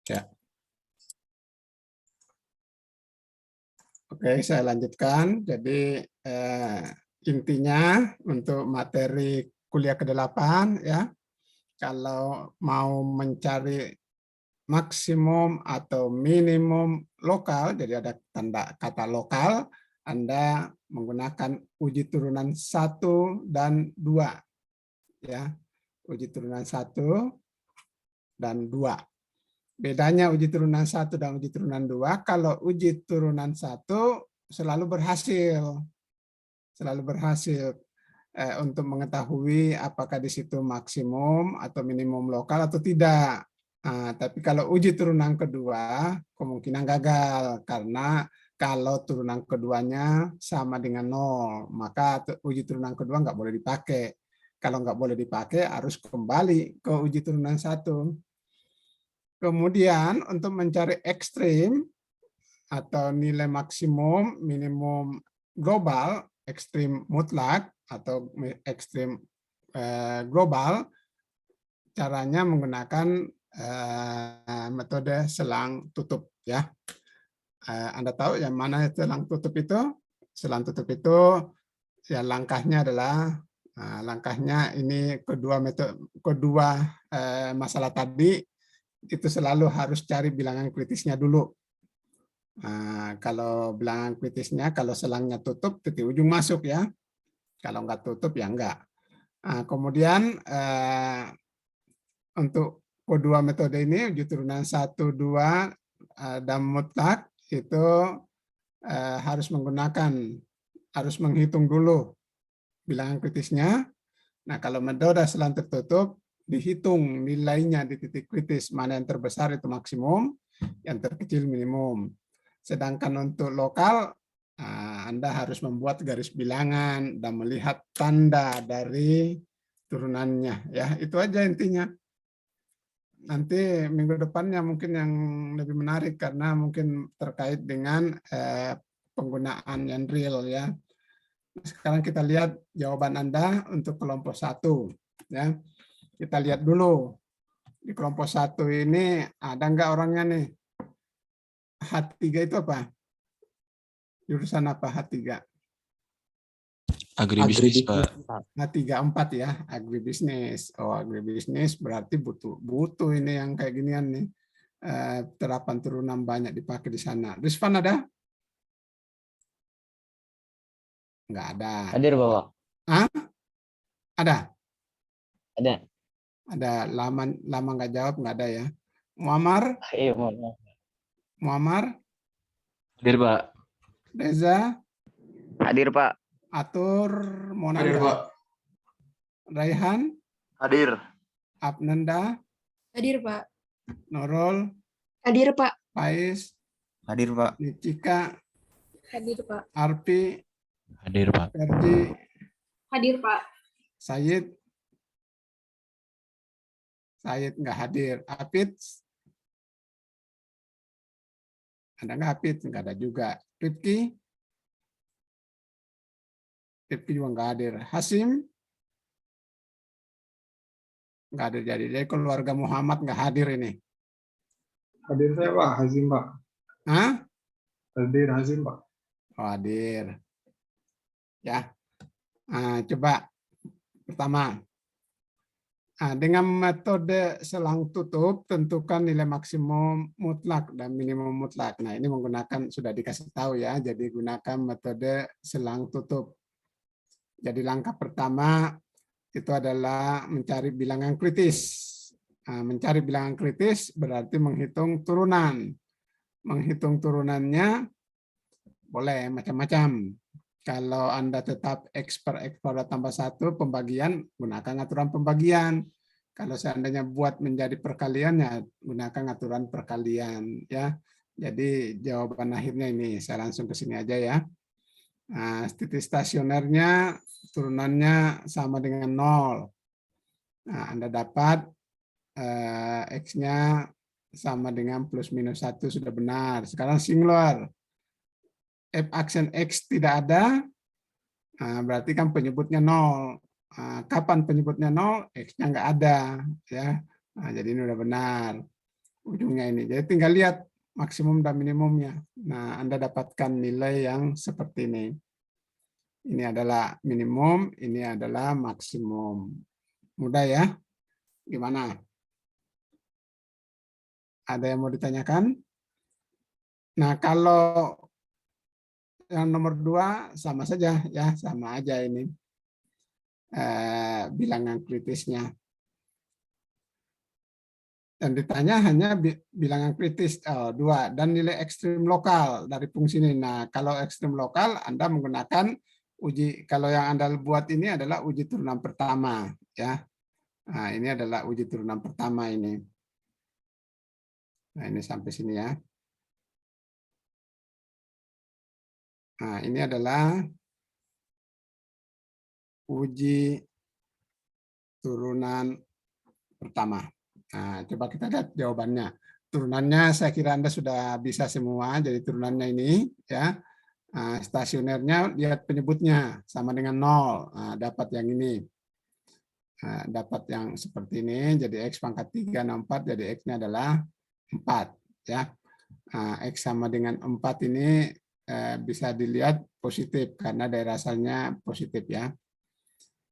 Ya. Oke, saya lanjutkan. Jadi intinya untuk materi kuliah ke-8 ya, kalau mau mencari maksimum atau minimum lokal, jadi ada tanda kata lokal, Anda menggunakan uji turunan 1 dan 2 ya. Uji turunan 1 dan 2. Bedanya uji turunan 1 dan uji turunan 2, kalau uji turunan 1 selalu berhasil. Selalu berhasil untuk mengetahui apakah di situ maksimum atau minimum lokal atau tidak. Tapi kalau uji turunan kedua, kemungkinan gagal. Karena kalau turunan keduanya sama dengan 0, maka uji turunan kedua nggak boleh dipakai. Kalau nggak boleh dipakai, harus kembali ke uji turunan 1. Kemudian untuk mencari ekstrim atau nilai maksimum, minimum global, ekstrim mutlak atau ekstrim global, caranya menggunakan metode selang tutup ya. Anda tahu yang mana selang tutup itu? Selang tutup itu ya langkahnya adalah langkahnya ini kedua masalah tadi itu selalu harus cari bilangan kritisnya dulu. Kalau bilangan kritisnya, kalau selangnya tutup, titik ujung masuk ya. Kalau nggak tutup ya enggak. Kemudian untuk kedua metode ini, uji turunan 1, 2, dan mutlak, itu harus menghitung dulu bilangan kritisnya. Nah, kalau metode selang tertutup, dihitung nilainya di titik kritis, mana yang terbesar itu maksimum, yang terkecil minimum. Sedangkan untuk lokal, Anda harus membuat garis bilangan dan melihat tanda dari turunannya. Ya, itu aja intinya. Nanti minggu depannya mungkin yang lebih menarik karena mungkin terkait dengan penggunaan yang real ya. Sekarang kita lihat jawaban Anda untuk kelompok 1 ya. Kita lihat dulu di kelompok 1 ini ada nggak orangnya nih? H3 itu apa? Jurusan apa H3? Agribisnis, Pak. H34 ya, agribisnis. Oh, agribisnis berarti butuh ini yang kayak ginian nih. Terapan turunan banyak dipakai di sana. Rizvan ada? Nggak ada. Hadir, Bapak. Hah? Ada? Ada. Ada. Lama nggak jawab, nggak ada ya. Muammar? Iya, Bapak. Muammar? Hadir, Pak. Reza? Hadir, Pak. Atur? Monanda? Hadir, Pak. Raihan? Hadir. Abnanda? Hadir, Pak. Nurul? Hadir, Pak. Faiz? Hadir, Pak. Nicika? Hadir, Pak. Arpi? Hadir, Pak. Ferdi? Hadir, Pak. Sayid? Sayid nggak hadir. Apit? Ada nggak Apit? Nggak ada juga. Rifki? Rifki juga nggak hadir. Hasim? Nggak hadir jadi. Jadi keluarga Muhammad nggak hadir ini. Hadir saya Pak, Hazim Pak. Hah? Hadir Hazim Pak. Oh, hadir. Ya. Coba pertama. Dengan metode selang tutup, tentukan nilai maksimum mutlak dan minimum mutlak. Nah, ini menggunakan, sudah dikasih tahu ya, jadi gunakan metode selang tutup. Jadi langkah pertama itu adalah mencari bilangan kritis. Mencari bilangan kritis berarti menghitung turunan. Menghitung turunannya boleh macam-macam. Kalau Anda tetap X per X pada tambah 1 pembagian, gunakan aturan pembagian. Kalau seandainya buat menjadi perkalian, ya gunakan aturan perkalian. Ya. Jadi jawaban akhirnya ini, saya langsung ke sini aja ya. Nah, titik stasionernya, turunannya sama dengan 0. Nah, Anda dapat X-nya sama dengan plus minus 1 sudah benar. Sekarang singular. F aksen X tidak ada, berarti kan penyebutnya 0. Kapan penyebutnya 0? X-nya nggak ada. Ya. Jadi ini udah benar. ujungnya ini. Jadi tinggal lihat maksimum dan minimumnya. Nah, Anda dapatkan nilai yang seperti ini. Ini adalah minimum, ini adalah maksimum. Mudah ya? Gimana? Ada yang mau ditanyakan? Nah, kalau yang nomor 2 sama saja ya, sama aja ini bilangan kritisnya. Dan ditanya hanya bilangan kritis 2 dan nilai ekstrim lokal dari fungsi ini. Nah, kalau ekstrim lokal Anda menggunakan uji, kalau yang Anda buat ini adalah uji turunan pertama ya. Nah, ini adalah uji turunan pertama ini. Nah, ini sampai sini ya. Nah, ini adalah uji turunan pertama. Nah, coba kita lihat jawabannya. Turunannya saya kira Anda sudah bisa semua. Jadi turunannya ini ya. Nah, stasionernya lihat penyebutnya sama dengan 0. Nah, dapat yang ini. Nah, dapat yang seperti ini. Jadi X pangkat 3, 4. Jadi X-nya adalah 4 ya. Nah, X sama dengan 4 ini bisa dilihat positif karena daerah asalnya positif ya.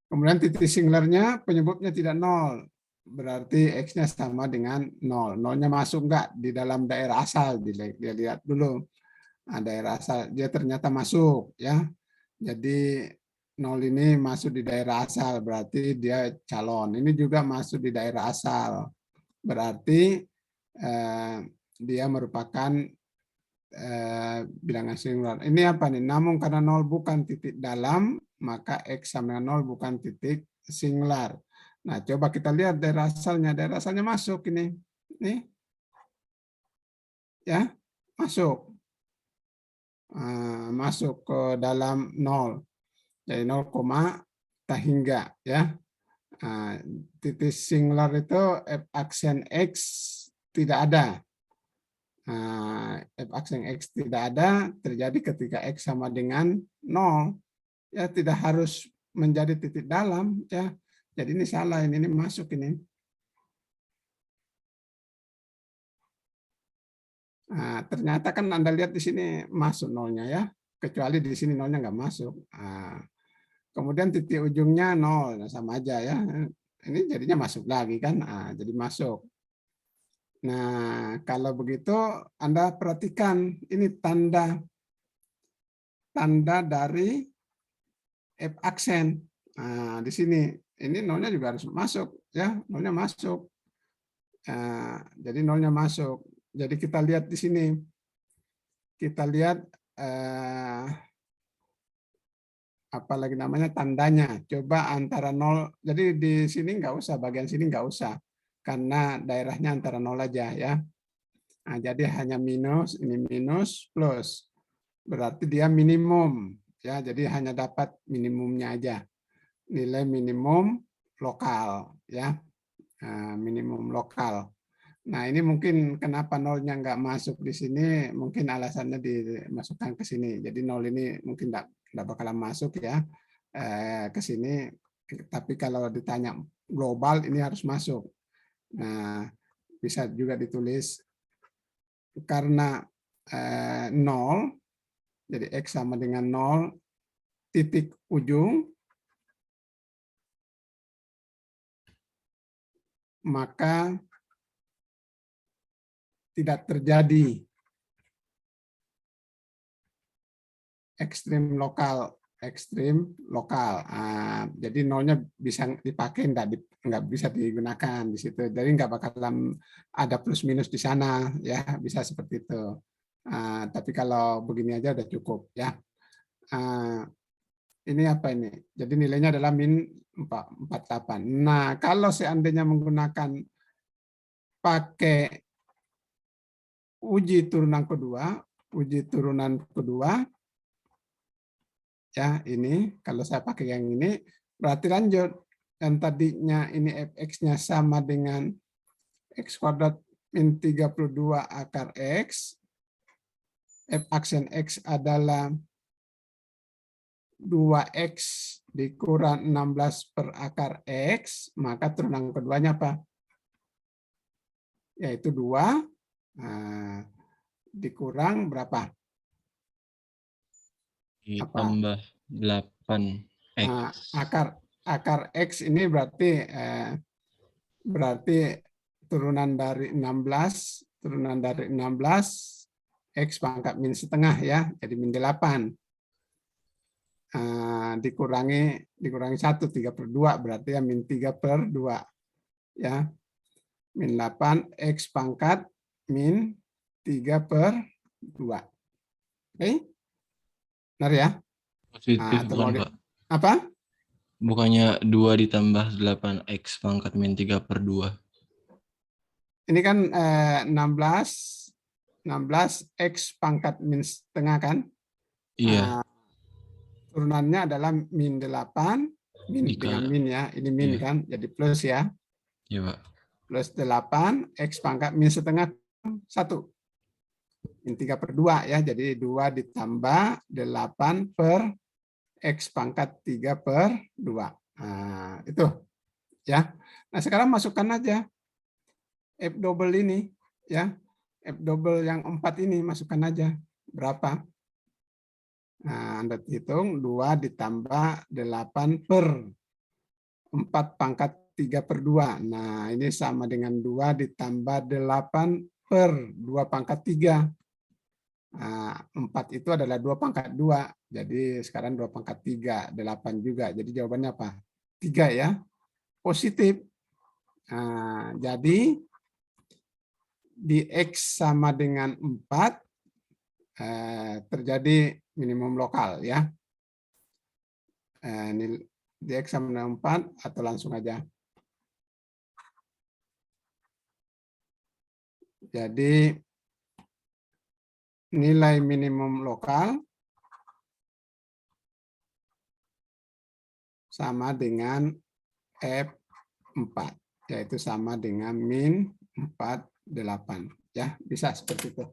Kemudian titik singularnya penyebutnya tidak 0. Berarti X-nya sama dengan 0. 0-nya masuk enggak di dalam daerah asal? Dia lihat dulu. Nah, daerah asal dia ternyata masuk ya. Jadi 0 ini masuk di daerah asal, berarti dia calon. Ini juga masuk di daerah asal. Berarti dia merupakan bilangan singular. Ini apa nih? Namun karena 0 bukan titik dalam, maka X sama dengan 0 bukan titik singular. Nah, coba kita lihat daerah asalnya. Daerah asalnya masuk ini. Nih. Ya, masuk. Masuk ke dalam 0. Jadi 0, tak hingga ya. Titik singular itu F aksen X tidak ada. F aksen X tidak ada terjadi ketika X sama dengan 0. Ya, tidak harus menjadi titik dalam ya. Jadi ini salah, ini masuk ini. Nah, ternyata kan Anda lihat di sini masuk 0-nya ya. Kecuali di sini 0-nya nggak masuk. Kemudian titik ujungnya 0, nah, sama aja ya. Ini jadinya masuk lagi kan. Jadi masuk. Nah, kalau begitu Anda perhatikan ini tanda dari F aksen. Nah, di sini ini 0-nya juga harus masuk ya, 0-nya masuk. Jadi 0-nya masuk. Jadi kita lihat di sini. Kita lihat apa lagi namanya tandanya. Coba antara 0. Jadi di sini nggak usah, bagian sini nggak usah. Karena daerahnya antara 0 aja ya. Nah, jadi hanya minus, ini minus, plus. Berarti dia minimum. Ya, jadi hanya dapat minimumnya aja. Nilai minimum lokal. Ya, minimum lokal. Nah, ini mungkin kenapa 0-nya nggak masuk di sini, mungkin alasannya dimasukkan ke sini. Jadi 0 ini mungkin nggak bakalan masuk ya ke sini. Tapi kalau ditanya global, ini harus masuk. Nah, bisa juga ditulis karena 0, jadi X sama dengan 0, titik ujung, maka tidak terjadi ekstrim lokal. Jadi 0-nya bisa dipakai, nggak bisa digunakan di situ. Jadi nggak bakalan ada plus minus di sana, ya bisa seperti itu. Tapi kalau begini aja udah cukup, ya. Ini apa ini? Jadi nilainya adalah min 48. Nah, kalau seandainya menggunakan pakai uji turunan kedua, ya ini kalau saya pakai yang ini berarti lanjut. Yang tadinya ini fx-nya sama dengan x kuadrat min 32 akar x, f aksen x adalah 2x dikurang 16 per akar x, maka turunan keduanya apa? Yaitu 2 Dikurang berapa? Ditambah 8X. Akar X ini berarti turunan dari 16 X pangkat min setengah ya, jadi min 8. Dikurangi 1, 3/2 berarti ya min 3/2 ya, min 8 X pangkat min 3/2. Oke, benar ya? Positif atau bukan, mau Pak? Apa? Bukannya 2 ditambah 8X pangkat min 3/2. Ini kan 16 X pangkat min setengah kan? Iya. Turunannya adalah min 8, dengan min ya, ini min iya. kan, jadi plus ya. Iya, Pak. Plus 8, X pangkat min setengah 1. Min 3/2 ya, jadi 2 ditambah 8 per X pangkat 3/2. Nah, itu ya. Nah, sekarang masukkan aja F double ini ya. F double yang 4 ini masukkan aja. Berapa? Nah, Anda hitung 2 ditambah 8 per 4 pangkat 3/2. Nah, ini sama dengan 2 ditambah 8 per 2 pangkat 3. Nah, 4 itu adalah 2 pangkat 2. Jadi sekarang 2 pangkat 3, 8 juga. Jadi jawabannya apa? 3 ya. Positif. Nah, jadi di X sama dengan 4 terjadi minimum lokal ya. Ini di X sama dengan 4 atau langsung aja. Jadi nilai minimum lokal sama dengan F4, yaitu sama dengan min 48 ya, bisa seperti itu.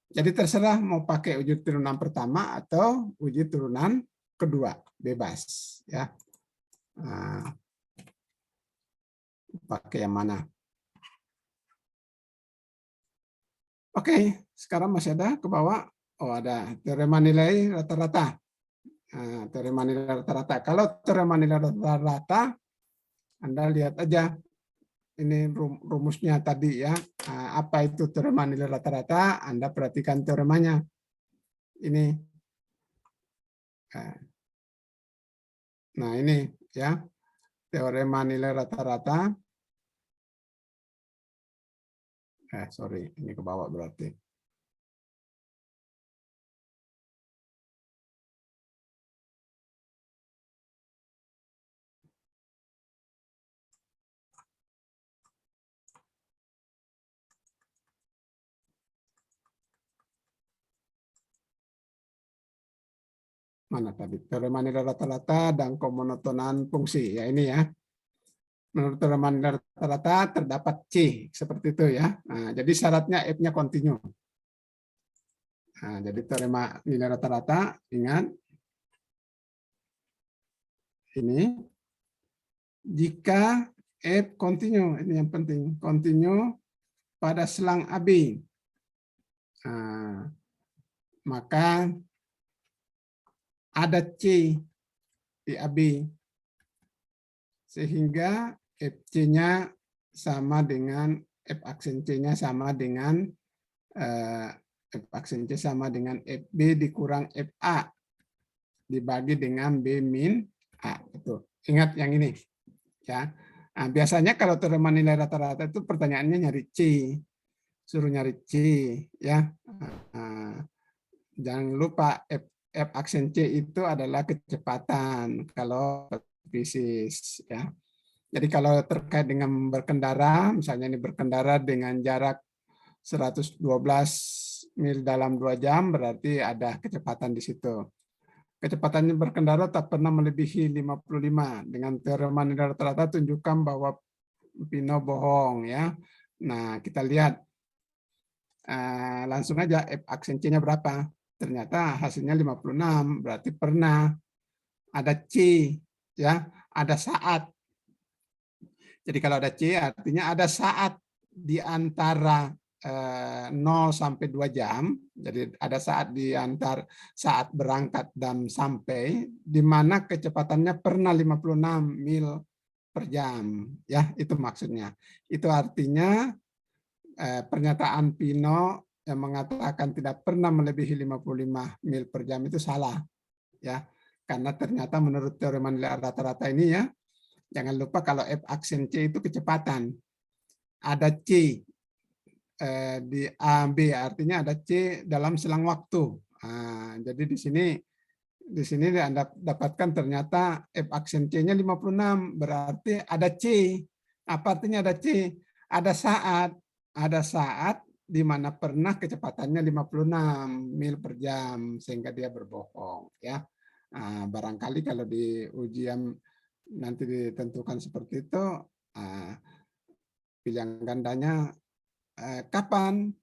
Jadi terserah mau pakai wujud turunan pertama atau wujud turunan kedua, bebas ya. Nah, pakai yang mana? Oke, sekarang masih ada ke bawah. Oh, ada teorema nilai rata-rata. Nah, teorema nilai rata-rata. Kalau teorema nilai rata-rata, Anda lihat aja ini rumusnya tadi ya. Apa itu teorema nilai rata-rata? Anda perhatikan teoremanya. Ini. Nah, ini ya. Teorema nilai rata-rata. Sorry, ini ke bawah berarti. Mana tadi? Teorema nilai rata-rata dan kemonotonan fungsi. Ya ini ya. Menurut teorema nilai rata-rata terdapat C. Seperti itu ya. Nah, jadi syaratnya F-nya kontinu. Nah, jadi teorema nilai rata-rata, ingat. Ini. Jika F kontinu, ini yang penting. Kontinu pada selang AB. Nah, maka ada C di AB, sehingga FC-nya sama dengan F aksen C-nya sama dengan F aksen C sama dengan FB dikurang FA dibagi dengan B min A. Itu. Ingat yang ini. Ya. Nah, biasanya kalau teorema nilai rata-rata itu pertanyaannya nyari C. Suruh nyari C. Ya. Nah, jangan lupa F aksen C itu adalah kecepatan kalau fisis ya. Jadi kalau terkait dengan berkendara, misalnya ini berkendara dengan jarak 112 mil dalam 2 jam, berarti ada kecepatan di situ. Kecepatannya berkendara tak pernah melebihi 55. Dengan teorema nilai rata-rata tunjukkan bahwa Pino bohong ya. Nah, kita lihat langsung aja F aksen C-nya berapa. Ternyata hasilnya 56, berarti pernah ada C ya, ada saat. Jadi kalau ada C artinya ada saat di antara 0 sampai 2 jam. Jadi ada saat di antar saat berangkat dan sampai di mana kecepatannya pernah 56 mil per jam. Ya, itu maksudnya. Itu artinya pernyataan Pino yang mengatakan tidak pernah melebihi 55 mil per jam itu salah. Ya, karena ternyata menurut teori nilai rata-rata ini ya, jangan lupa kalau F aksen C itu kecepatan. Ada C di A, B, artinya ada C dalam selang waktu. Nah, jadi di sini Anda dapatkan ternyata F aksen C-nya 56, berarti ada C. Apa artinya ada C? Ada saat di mana pernah kecepatannya 56 mil per jam, sehingga dia berbohong. Ya, barangkali kalau di ujian nanti ditentukan seperti itu, pilihan gandanya kapan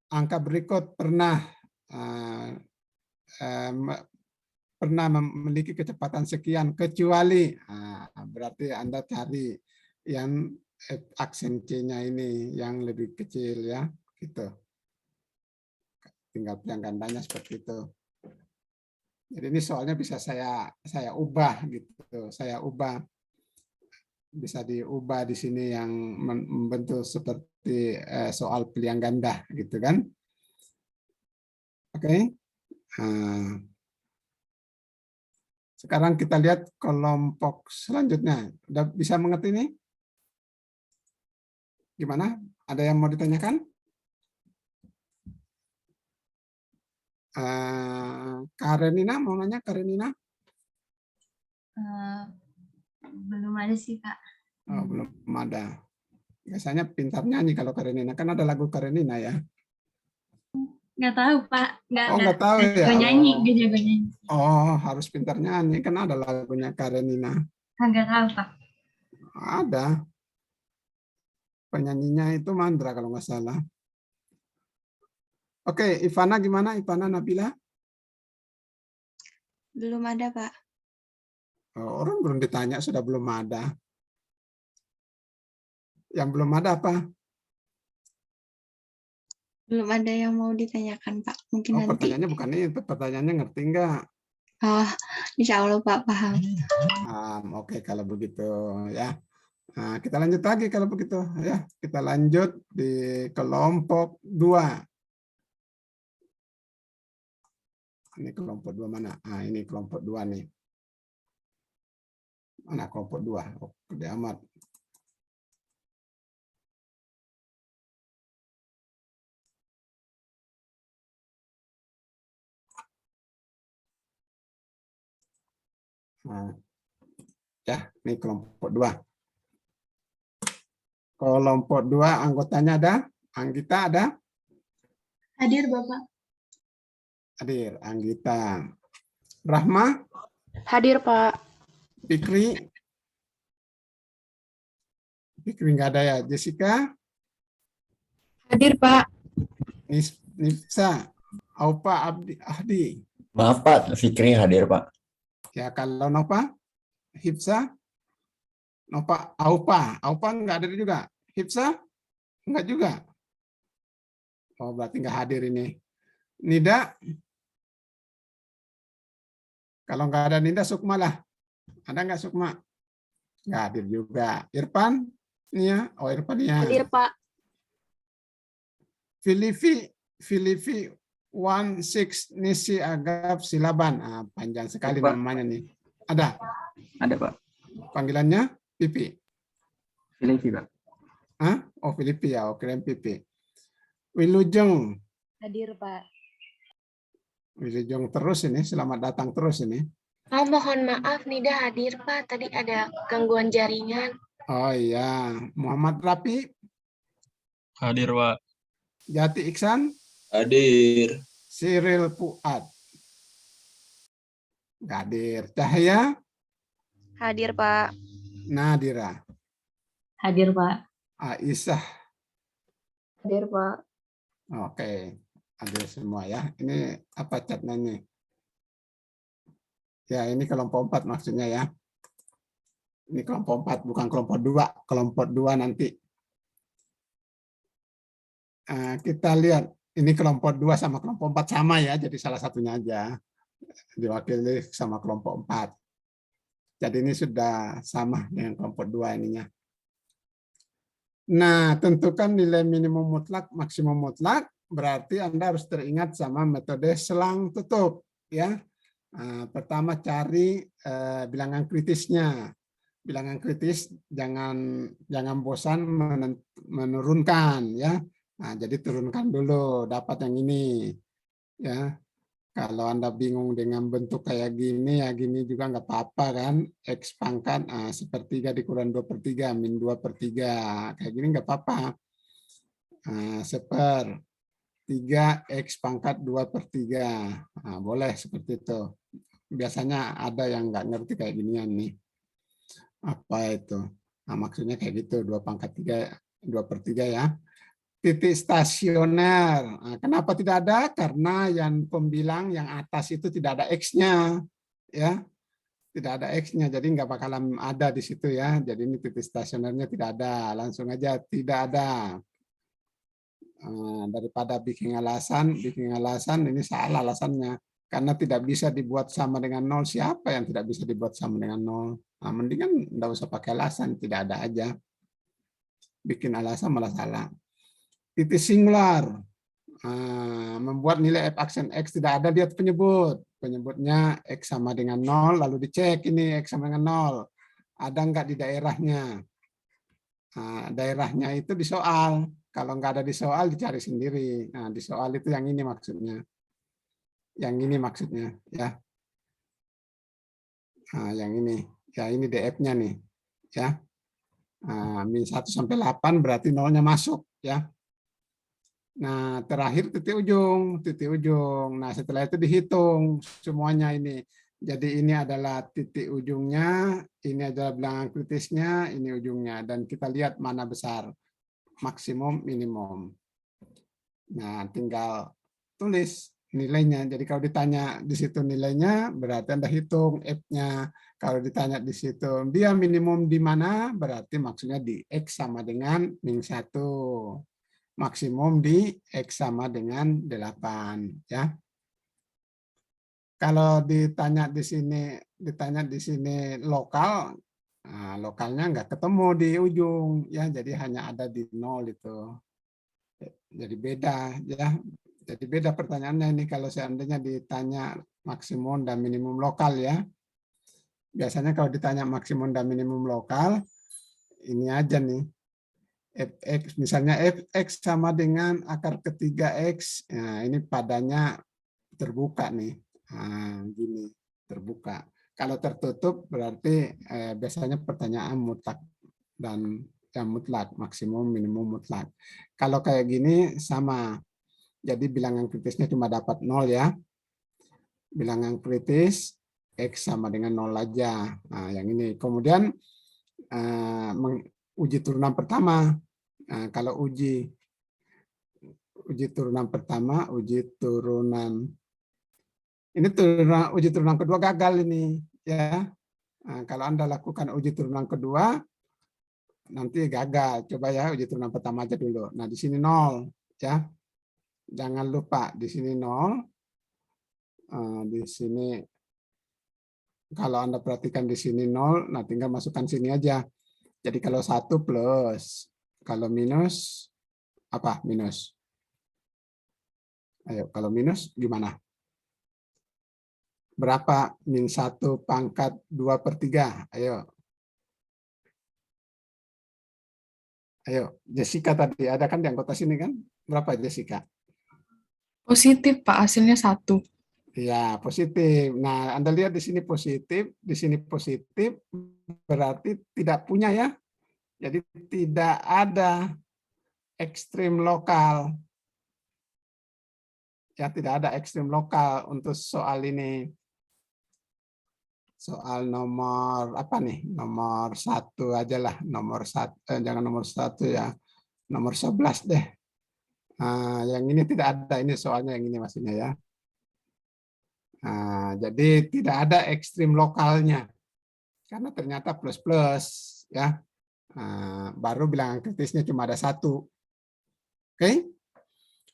angka berikut pernah memiliki kecepatan sekian kecuali, berarti Anda cari yang aksen C-nya ini yang lebih kecil ya, gitu. Tinggal pilihan gandanya seperti itu. Jadi ini soalnya bisa saya ubah gitu, saya ubah, bisa diubah di sini yang membentuk seperti soal pilihan ganda gitu kan. Oke. Sekarang kita lihat kelompok selanjutnya. Udah bisa mengerti ini? Gimana? Ada yang mau ditanyakan? Karenina mau nanya, Karenina? Belum ada sih, Kak. Oh, belum ada. Biasanya pintar nyanyi kalau Karenina. Kan ada lagu Karenina ya. Nggak tahu, Pak. Nggak tahu ya. Nggak nyanyi, nggak jago nyanyi. Oh, harus pintar nyanyi. Kan ada lagunya Karenina. Nggak tahu, Pak. Ada. Penyanyinya itu Mandra kalau nggak salah. Oke, Ivana gimana? Ivana Nabila? Belum ada, Pak. Oh, orang belum ditanya, sudah belum ada. Yang belum ada apa? Belum ada yang mau ditanyakan, Pak. Mungkin nanti. Pertanyaannya bukan itu. Pertanyaannya ngerti nggak? Oh, insya Allah, Pak, paham. Oke, kalau begitu ya. Nah, kita lanjut lagi kalau begitu ya. Kita lanjut di kelompok 2. Ini kelompok 2 mana? Ini kelompok 2 nih. Mana kelompok 2? Oh, gede amat. Ya, ini kelompok 2. Kelompok 2 anggotanya ada? Anggita ada? Hadir, Bapak. Hadir, Anggita. Rahma? Hadir, Pak. Fikri? Fikri nggak ada ya. Jessica? Hadir, Pak. Nifsa? Aupa Ahdi? Maaf Pak, Fikri hadir Pak. Ya, kalau Nova? Hipsa? Nova, Aupa nggak hadir juga. Hipsa? Nggak juga. Oh, berarti nggak hadir ini. Nida? Kalau nggak ada Nida, Sukma lah. Ada nggak Sukma? Nggak hadir juga. Irfan? Iya. Oh, Irfan ya. Hadir, Pak. Filipi 16 Nisi Agap Silaban. Panjang sekali Pak. namanya nih. Ada? Ada, Pak. Panggilannya Pipi. Filipi, Pak. Oh, Filipi ya. Oke, Pipi. Wilujeng. Hadir, Pak. Wilujeng terus ini. Selamat datang terus ini. Oh, mohon maaf, Nida hadir, Pak. Tadi ada gangguan jaringan. Oh iya. Muhammad Rapi. Hadir, Pak. Jati Iksan. Hadir. Cyril Fuad. Nggak hadir. Cahaya. Hadir, Pak. Nadira. Hadir, Pak. Aisyah. Hadir, Pak. Oke. Hadir semua ya. Ini apa catnya nih? Ya, ini kelompok 4 maksudnya ya. Ini kelompok 4, bukan kelompok 2. Kelompok 2 nanti. kita lihat ini kelompok 2 sama kelompok 4 sama ya, jadi salah satunya aja diwakili sama kelompok 4. Jadi ini sudah sama dengan kelompok 2 ininya. Nah, tentukan nilai minimum mutlak, maksimum mutlak, berarti Anda harus teringat sama metode selang tutup ya. Pertama cari bilangan kritisnya. Bilangan kritis jangan bosan menurunkan ya. Nah, jadi turunkan dulu, dapat yang ini ya. Kalau Anda bingung dengan bentuk kayak gini, ya gini juga nggak apa-apa kan. X pangkat sepertiga dikurang 2/3, min 2/3. Kayak gini nggak apa-apa. Sepertiga X pangkat 2/3. Nah, boleh seperti itu. Biasanya ada yang nggak ngerti kayak ginian nih. Apa itu? Nah, maksudnya kayak gitu, 2/3 ya. Titik stasioner. Nah, kenapa tidak ada? Karena yang pembilang yang atas itu tidak ada X-nya. Ya, tidak ada X-nya, jadi nggak bakalan ada di situ ya. Jadi ini titik stasionernya tidak ada. Langsung aja tidak ada. Daripada bikin alasan ini salah alasannya. Karena tidak bisa dibuat sama dengan 0. Siapa yang tidak bisa dibuat sama dengan 0? Nah, mendingan nggak usah pakai alasan, tidak ada aja. Bikin alasan malah salah. Titik singular, membuat nilai f aksen x tidak ada dia penyebut. Penyebutnya x sama dengan 0, lalu dicek ini x sama dengan 0. Ada nggak di daerahnya? Daerahnya itu di soal. Kalau nggak ada di soal, dicari sendiri. Nah, di soal itu yang ini maksudnya. Yang ini maksudnya. Ya. Yang ini. Ya, ini DF-nya nih. Ya. Min 1 sampai 8 berarti 0-nya masuk. Ya. Nah, terakhir titik ujung. Nah, setelah itu dihitung semuanya ini. Jadi ini adalah titik ujungnya, ini adalah bilangan kritisnya, ini ujungnya. Dan kita lihat mana besar, maksimum, minimum. Nah, tinggal tulis nilainya. Jadi kalau ditanya di situ nilainya, berarti Anda hitung F-nya. Kalau ditanya di situ, dia minimum di mana, berarti maksudnya di X sama dengan min 1. Maksimum di X sama dengan 8 ya. Kalau ditanya di sini lokal, lokalnya nggak ketemu di ujung ya, jadi hanya ada di 0 itu. Jadi beda ya. Jadi beda pertanyaannya ini kalau seandainya ditanya maksimum dan minimum lokal ya. Biasanya kalau ditanya maksimum dan minimum lokal, ini aja nih. Fx misalnya fx sama dengan akar ketiga x, nah ini padanya terbuka nih, gini terbuka. Kalau tertutup berarti biasanya pertanyaan mutlak dan yang mutlak, maksimum minimum mutlak. Kalau kayak gini sama, jadi bilangan kritisnya cuma dapat 0 ya. Bilangan kritis x sama dengan 0 aja. Nah yang ini kemudian uji turunan pertama. Nah, kalau uji turunan pertama, uji turunan kedua gagal ini ya. Nah, kalau Anda lakukan uji turunan kedua nanti gagal. Coba ya uji turunan pertama aja dulu. Nah, di sini 0 ya. Jangan lupa di sini 0. Di sini kalau Anda perhatikan di sini 0, nah tinggal masukkan sini aja. Jadi kalau 1 plus, kalau minus, apa minus? Ayo, kalau minus gimana? Berapa min 1 pangkat 2/3? Ayo. Ayo, Jessica tadi ada kan di anggota sini kan? Berapa Jessica? Positif, Pak. Hasilnya 1. Ya, positif. Nah, Anda lihat di sini positif, berarti tidak punya ya. Jadi tidak ada ekstrim lokal. Ya, tidak ada ekstrim lokal untuk soal ini. Soal nomor apa nih? Nomor 1 aja lah. Nomor 1, jangan nomor 1 ya. Nomor 11 deh. Nah, yang ini tidak ada. Ini soalnya yang ini maksudnya ya. Nah, jadi tidak ada ekstrim lokalnya. Karena ternyata plus-plus ya. Baru bilangan kritisnya cuma ada 1. Oke?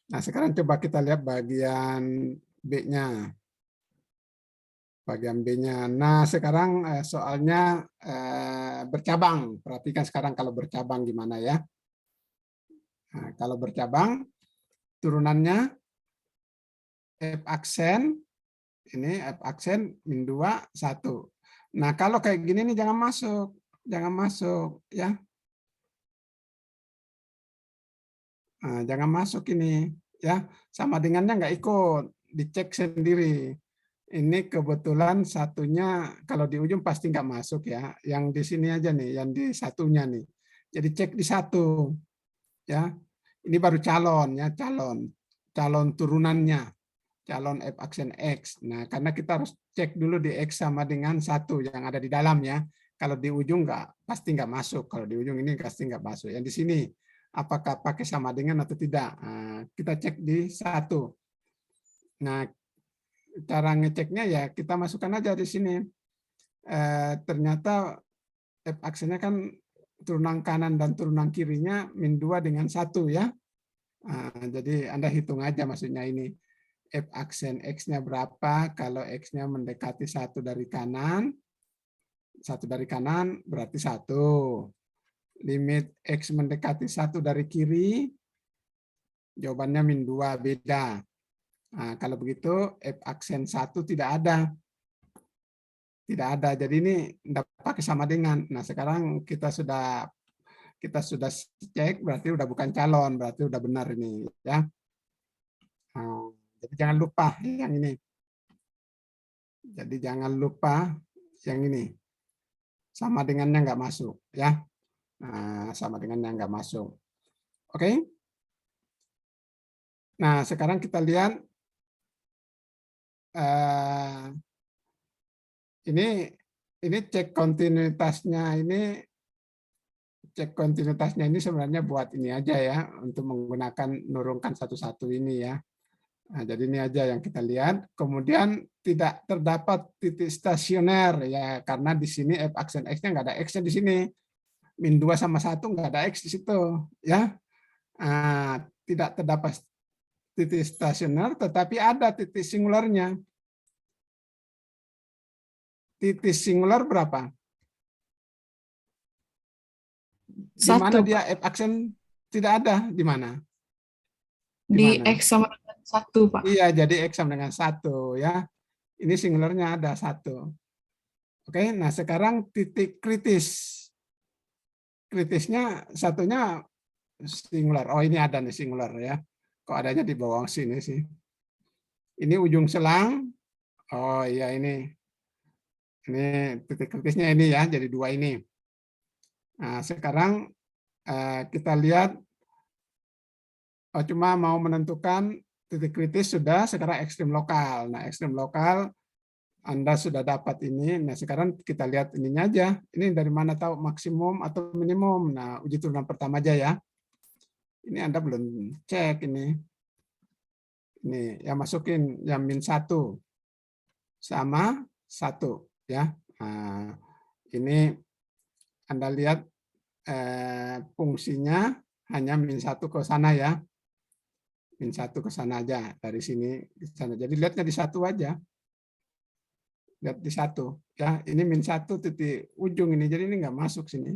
Nah, sekarang coba kita lihat bagian B-nya. Bagian B-nya. Nah, sekarang soalnya bercabang. Perhatikan sekarang kalau bercabang gimana ya. Nah, kalau bercabang, turunannya F aksen, ini F aksen min 2, 1. Nah, kalau kayak gini nih jangan masuk. Jangan masuk ya. Nah, jangan masuk ini ya. Sama dengannya nggak ikut. Dicek sendiri. Ini kebetulan satunya kalau di ujung pasti nggak masuk ya. Yang di sini aja nih, yang di satunya nih. Jadi cek di satu ya. Ini baru calon ya, calon turunannya, calon F aksen X. Nah, karena kita harus cek dulu di X sama dengan satu yang ada di dalam ya. Kalau di ujung pasti nggak masuk. Kalau di ujung ini pasti nggak masuk. Yang di sini apakah pakai sama dengan atau tidak? Nah, kita cek di satu. Nah, cara ngeceknya ya kita masukkan aja di sini. Ternyata F aksennya kan turunan kanan dan turunan kirinya min 2 dengan 1 ya. Jadi Anda hitung aja maksudnya ini. F aksen X-nya berapa? Kalau X-nya mendekati 1 dari kanan, 1 dari kanan berarti 1. Limit X mendekati 1 dari kiri, jawabannya min 2, beda. Nah, kalau begitu F aksen 1 tidak ada. Tidak ada. Jadi ini tidak pakai sama dengan. Nah, sekarang kita sudah cek, berarti udah bukan calon, berarti udah benar ini ya. Nah, jadi jangan lupa yang ini. Jadi jangan lupa yang ini. Sama dengannya nggak masuk ya. Nah, sama dengannya nggak masuk. Oke. Nah, sekarang kita lihat ini cek kontinuitasnya ini sebenarnya buat ini aja ya, untuk menggunakan nurunkan satu-satu ini ya. Nah, jadi ini aja yang kita lihat. Kemudian tidak terdapat titik stasioner ya, karena di sini F aksen X-nya nggak ada X-nya di sini. Min 2 sama 1 nggak ada X di situ ya. Tidak terdapat titik stasioner, tetapi ada titik singularnya. Titik singular berapa? Di mana 1, dia F aksen tidak ada? Di mana? di mana? X sama dengan 1, Pak. Iya, jadi X sama dengan 1 ya. Ini singularnya ada 1. Oke, nah sekarang titik kritis. Kritisnya satunya singular. Oh, ini ada nih singular ya. Kok adanya di bawah sini sih? Ini ujung selang. Oh iya ini. Ini titik kritisnya ini ya, jadi 2 ini. Nah, sekarang kita lihat, cuma mau menentukan titik kritis sudah, sekarang ekstrim lokal. Nah, ekstrim lokal Anda sudah dapat ini. Nah, sekarang kita lihat ininya aja. Ini dari mana tahu maksimum atau minimum. Nah, uji turunan pertama aja ya. Ini Anda belum cek ini. Ini yang masukin yang min 1 sama 1 ya. Nah, ini Anda lihat fungsinya hanya min 1 ke sana ya. Min 1 ke sana aja, dari sini ke sana. Jadi lihatnya di 1 aja. Lihat di 1 ya. Ini min 1 titik ujung ini. Jadi ini nggak masuk sini.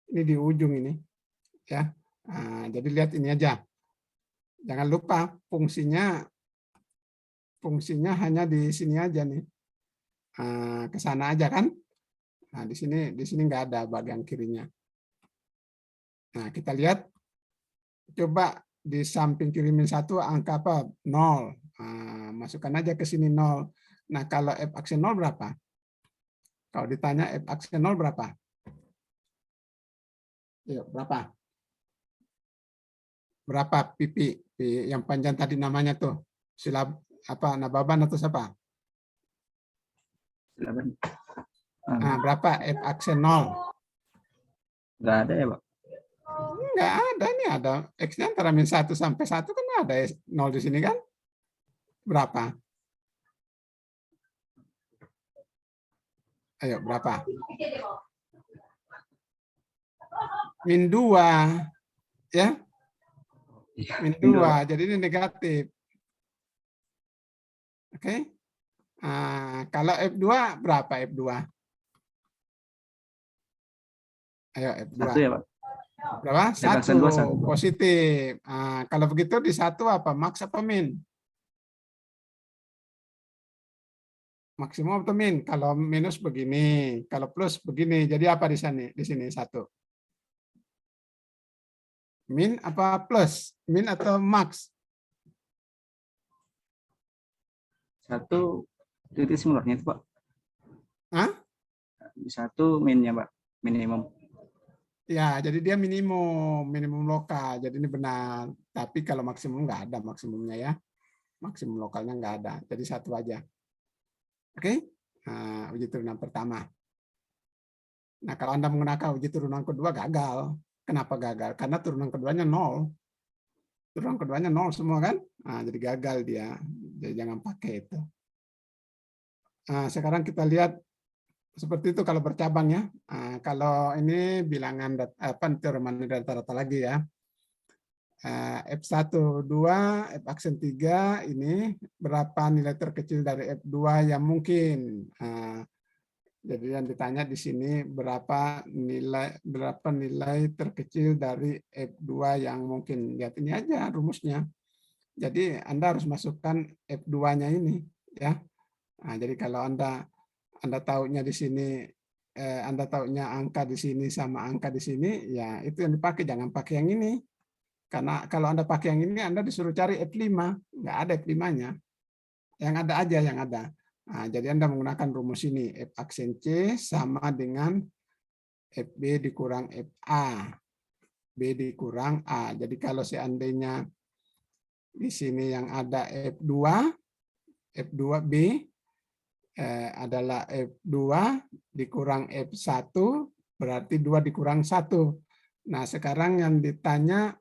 Ini di ujung ini ya. Nah, jadi lihat ini aja. Jangan lupa fungsinya hanya di sini aja nih. Ke sana aja kan. Nah, di sini nggak ada bagian kirinya. Nah, kita lihat, coba di samping kiri min 1 angka apa? 0. Nah, masukkan aja ke sini 0. Nah, kalau F aksen 0 berapa? Kalau ditanya F aksen 0 berapa? Yuk, berapa? Berapa pipi yang panjang tadi namanya tuh? Silab apa? Nababan atau siapa? Silakan. Nah, berapa F aksen 0? Nggak ada ya, Pak? Enggak ada, ini ada X-nya antara min 1 sampai 1 kan ada 0 di sini kan? Berapa? Ayo, berapa? Min 2. Ya. Min 2, jadi ini negatif. Oke. Kalau F2 berapa F2? Ayo F2. 1 ya, Pak. Berapa? F aksen 2, 1. Positif. Kalau begitu di 1 apa? Max apa min? Maksimum atau min? Kalau minus begini, kalau plus begini. Jadi apa di sini? Di sini 1. Min apa plus? Min atau max? 1 titik singularnya itu, Pak. Hah? 1 minnya, Pak. Minimum. Ya, jadi dia minimum lokal. Jadi ini benar. Tapi kalau maksimum nggak ada maksimumnya ya. Maksimum lokalnya nggak ada. Jadi 1 aja. Oke? Uji turunan pertama. Nah, kalau Anda menggunakan uji turunan kedua gagal. Kenapa gagal? Karena turunan keduanya 0. Turunan keduanya 0 semua kan? Jadi gagal dia. Jadi jangan pakai itu. Sekarang kita lihat seperti itu kalau bercabang ya. Kalau ini bilangan teruman rata-rata lagi ya. F1, 2, F aksen 3 ini berapa nilai terkecil dari F2 yang mungkin. Jadi yang ditanya di sini berapa nilai terkecil dari F2 yang mungkin. Lihat ini aja rumusnya. Jadi Anda harus masukkan F2-nya ini ya. Jadi kalau Anda tahunya di sini, Anda tahunya angka di sini sama angka di sini, ya itu yang dipakai, jangan pakai yang ini. Karena kalau Anda pakai yang ini, Anda disuruh cari F5, nggak ada F5-nya. Yang ada aja, yang ada. Jadi Anda menggunakan rumus ini, F aksen C sama dengan FB dikurang FA. B dikurang A. Jadi kalau seandainya di sini yang ada F2B, adalah F2 dikurang F1, berarti 2 dikurang 1. Nah, sekarang yang ditanya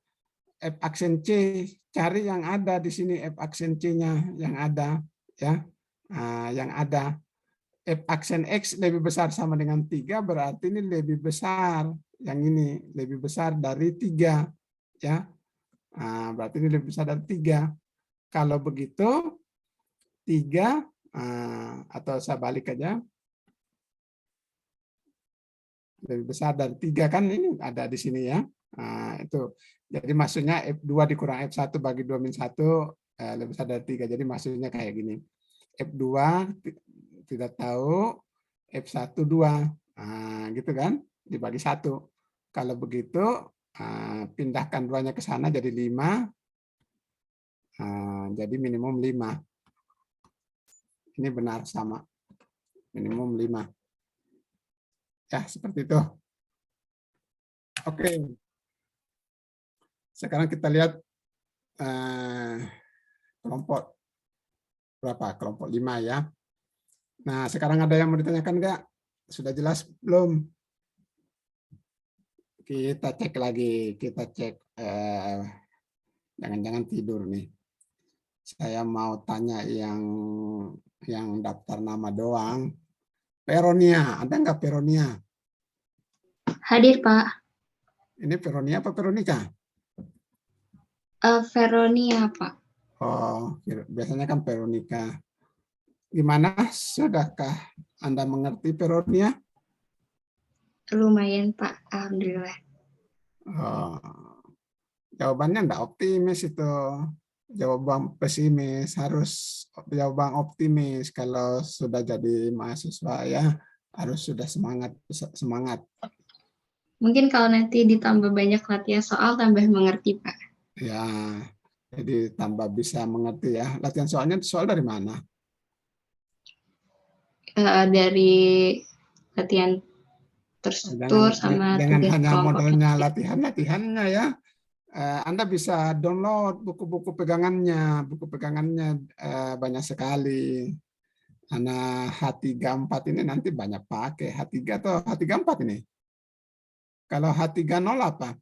F aksen C, cari yang ada di sini F aksen C-nya yang ada ya. Yang ada F aksen X lebih besar sama dengan 3, berarti ini lebih besar. Yang ini lebih besar dari 3 ya. Berarti ini lebih besar dari 3. Kalau begitu 3 atau saya balik aja, lebih besar dari 3 kan, ini ada di sini ya. Itu jadi maksudnya F2 dikurang F1 bagi 2 min 1 lebih besar dari 3. Jadi maksudnya kayak gini, F2 tidak tahu, F1 2 gitu kan, dibagi 1. Kalau begitu pindahkan 2-nya ke sana jadi 5, jadi minimum 5. Ini benar sama, minimum 5. Ya, seperti itu. Oke. Sekarang kita lihat kelompok berapa? Kelompok 5 ya. Nah, sekarang ada yang mau ditanyakan enggak? Sudah jelas belum? Kita cek lagi, kita cek. Jangan-jangan tidur nih. Saya mau tanya yang daftar nama doang. Peronia, ada nggak Peronia? Hadir, Pak. Ini Peronia apa Veronica? Veronia, Pak. Oh, biasanya kan Veronica. Gimana? Sudahkah Anda mengerti Peronia? Lumayan, Pak. Alhamdulillah. Oh, jawabannya enggak optimis itu. Jawaban pesimis, harus jawaban optimis. Kalau sudah jadi mahasiswa ya, harus sudah semangat. Mungkin kalau nanti ditambah banyak latihan soal, tambah mengerti, Pak. Ya, jadi tambah bisa mengerti ya. Latihan soalnya soal dari mana? Dari latihan terstruktur sama dengan tugas hanya kelompok. modalnya latihannya ya. Anda bisa download buku-buku pegangannya. Buku pegangannya banyak sekali. Karena H34 ini nanti banyak pakai. H3 atau H34 ini? Kalau H30 apa?